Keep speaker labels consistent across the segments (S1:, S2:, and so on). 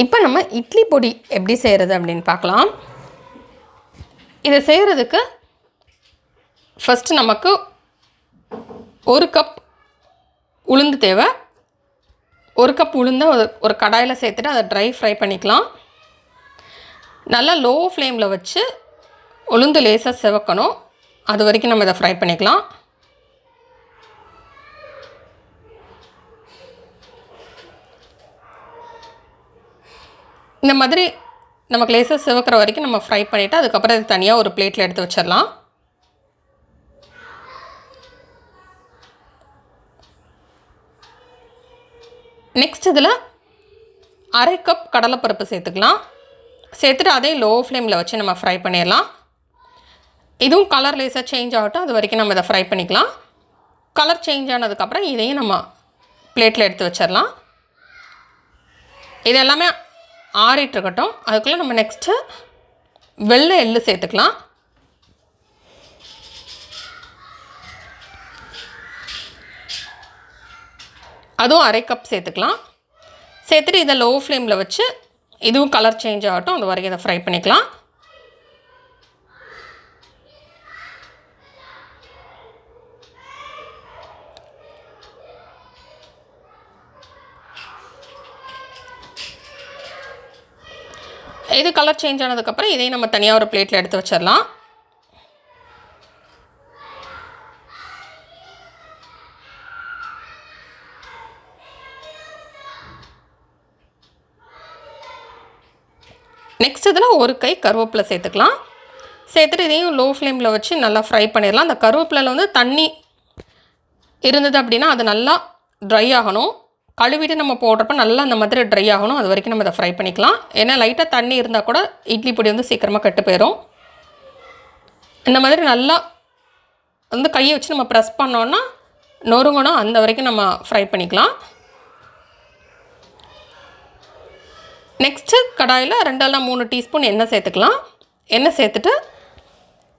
S1: இப்போ நம்ம இட்லி பொடி எப்படி செய்கிறது அப்படின்னு பார்க்கலாம். இதை செய்கிறதுக்கு ஃபஸ்ட்டு நமக்கு 1 கப் உளுந்து தேவை. 1 கப் உளுந்தை ஒரு கடாயில் சேர்த்துட்டு அதை ட்ரை ஃப்ரை பண்ணிக்கலாம். நல்லா லோ ஃப்ளேமில் வச்சு உளுந்து லேசாக செவக்கணும். அது வரைக்கும் நம்ம இதை ஃப்ரை பண்ணிக்கலாம். இந்த மாதிரி நமக்கு லேசாக சிவக்கிற வரைக்கும் நம்ம ஃப்ரை பண்ணிவிட்டு அதுக்கப்புறம் இது தனியாக ஒரு பிளேட்டில் எடுத்து வச்சிடலாம். நெக்ஸ்ட் இதில் 1/2 கப் கடலைப்பருப்பு சேர்த்துக்கலாம். சேர்த்துட்டு அதே லோ ஃப்ளேமில் வச்சு நம்ம ஃப்ரை பண்ணிடலாம். இதுவும் கலர் லேசாக சேஞ்ச் ஆகட்டும், அது வரைக்கும் நம்ம இதை ஃப்ரை பண்ணிக்கலாம். கலர் சேஞ்ச் ஆனதுக்கப்புறம் இதையும் நம்ம பிளேட்டில் எடுத்து வச்சிடலாம். இது எல்லாமே ஆறிட்டு இருக்கட்டும். அதுக்குள்ளே நம்ம நெக்ஸ்ட்டு வெள்ளை எள்ளு சேர்த்துக்கலாம். அதுவும் 1/2 கப் சேர்த்துக்கலாம். சேர்த்துட்டு இதை லோ ஃப்ளேமில் வச்சு இதுவும் கலர் சேஞ்ச் ஆகட்டும், அது வரைக்கும் இதை ஃப்ரை பண்ணிக்கலாம். இது கலர் சேஞ்ச் ஆனதுக்கப்புறம் இதையும் நம்ம தனியாக ஒரு பிளேட்டில் எடுத்து வச்சிடலாம். நெக்ஸ்ட் இதில் ஒரு கை கருவேப்பிலை சேர்த்துக்கலாம். சேர்த்துட்டு இதையும் லோ ஃப்ளேமில் வச்சு நல்லா ஃப்ரை பண்ணிடலாம். அந்த கருவேப்பிலையில் வந்து தண்ணி இருந்தது அப்படின்னா அது நல்லா ட்ரை ஆகணும். கழுவிட்டு நம்ம போடுறப்ப நல்லா அந்த மாதிரி ட்ரை ஆகணும். அது வரைக்கும் நம்ம இதை ஃப்ரை பண்ணிக்கலாம். ஏன்னா லைட்டாக தண்ணி இருந்தால் கூட இட்லி பொடி வந்து சீக்கிரமாக கெட்டு போயிடும். இந்த மாதிரி நல்லா வந்து கையை வச்சு நம்ம ப்ரெஸ் பண்ணோன்னா நொறுங்கணும், அந்த வரைக்கும் நம்ம ஃப்ரை பண்ணிக்கலாம். நெக்ஸ்ட்டு கடாயில் 2 இல்ல 3 டீஸ்பூன் எண்ணெய் சேர்த்துக்கலாம். எண்ணெய் சேர்த்துட்டு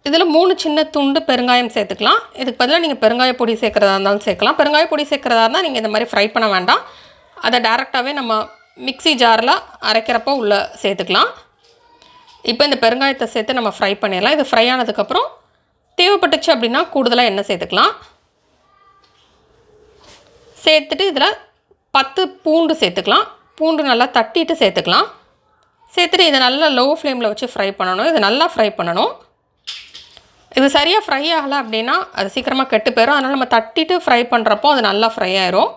S1: இதில் 3 சின்ன துண்டு பெருங்காயம் சேர்த்துக்கலாம். இதுக்கு பதிலாக நீங்கள் பெருங்காய பொடி சேர்க்குறதா இருந்தாலும் சேர்க்கலாம். பெருங்காய பொடி சேர்க்குறதா இருந்தால் நீங்கள் இந்த மாதிரி ஃப்ரை பண்ண வேண்டாம். அதை டேரெக்டாகவே நம்ம மிக்ஸி ஜாரில் அரைக்கிறப்போ உள்ளே சேர்த்துக்கலாம். இப்போ இந்த பெருங்காயத்தை சேர்த்து நம்ம ஃப்ரை பண்ணிடலாம். இது ஃப்ரை ஆனதுக்கப்புறம் தேவைப்பட்டுச்சு அப்படின்னா கூடுதலாக எண்ணெய் சேர்த்துக்கலாம். சேர்த்துட்டு இதில் 10 பூண்டு சேர்த்துக்கலாம். பூண்டு நல்லா தட்டிட்டு சேர்த்துக்கலாம். சேர்த்துட்டு இதை நல்லா லோ ஃப்ளேமில் வச்சு ஃப்ரை பண்ணணும். இது நல்லா ஃப்ரை பண்ணணும். இது சரியாக ஃப்ரை ஆகலை அப்படின்னா அது சீக்கிரமாக கெட்டு போயிடும். அதனால் நம்ம தட்டிட்டு ஃப்ரை பண்ணுறப்போ அது நல்லா ஃப்ரை ஆயிரும்.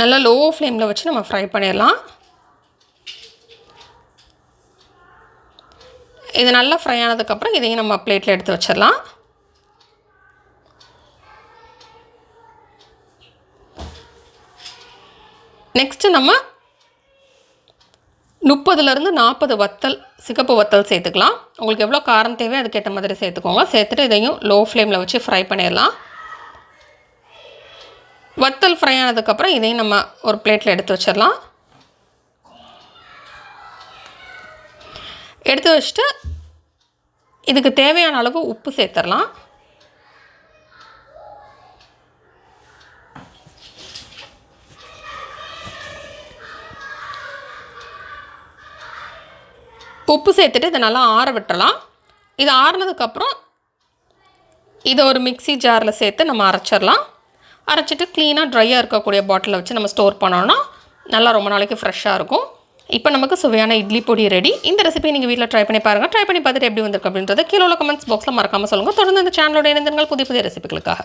S1: நல்லா லோ ஃப்ளேமில் வச்சு நம்ம ஃப்ரை பண்ணிடலாம். இது நல்லா ஃப்ரை ஆனதுக்கப்புறம் இதையும் நம்ம பிளேட்டில் எடுத்து வச்சிடலாம். நெக்ஸ்ட்டு நம்ம 30லேருந்து 40 வத்தல், சிகப்பு வத்தல் சேர்த்துக்கலாம். உங்களுக்கு எவ்வளோ காரம் தேவையோ அதுக்கேற்ற மாதிரி சேர்த்துக்கோங்க. சேர்த்துட்டு இதையும் லோ ஃப்ளேமில் வச்சு ஃப்ரை பண்ணிடலாம். வத்தல் ஃப்ரை ஆனதுக்கப்புறம் இதையும் நம்ம ஒரு பிளேட்டில் எடுத்து வச்சிடலாம். எடுத்து வச்சுட்டு இதுக்கு தேவையான அளவு உப்பு சேர்த்துடலாம். உப்பு சேர்த்துட்டு இதை நல்லா ஆற விட்டுறலாம். இது ஆறினதுக்கப்புறம் இதை ஒரு மிக்ஸி ஜாரில் சேர்த்து நம்ம அரைச்சிடலாம். அரைச்சிட்டு க்ளீனாக ட்ரையாக இருக்கக்கூடிய பாட்டிலில் வச்சு நம்ம ஸ்டோர் பண்ணோன்னா நல்லா ரொம்ப நாளைக்கு ஃப்ரெஷ்ஷாக இருக்கும். இப்போ நமக்கு சுவையான இட்லி பொடி ரெடி. இந்த ரெசிபி நீங்கள் வீட்டில் ட்ரை பண்ணி பாருங்கள். ட்ரை பண்ணி பார்த்துட்டு எப்படி வந்திருக்கு அப்படின்றத கீழே உள்ள கமெண்ட்ஸ் பாக்ஸில் மறக்காமல் சொல்லுங்கள். தொடர்ந்து இந்த சேனலோட இணைந்திருங்கள் புதிய புதிய ரெசிபிகளுக்காக.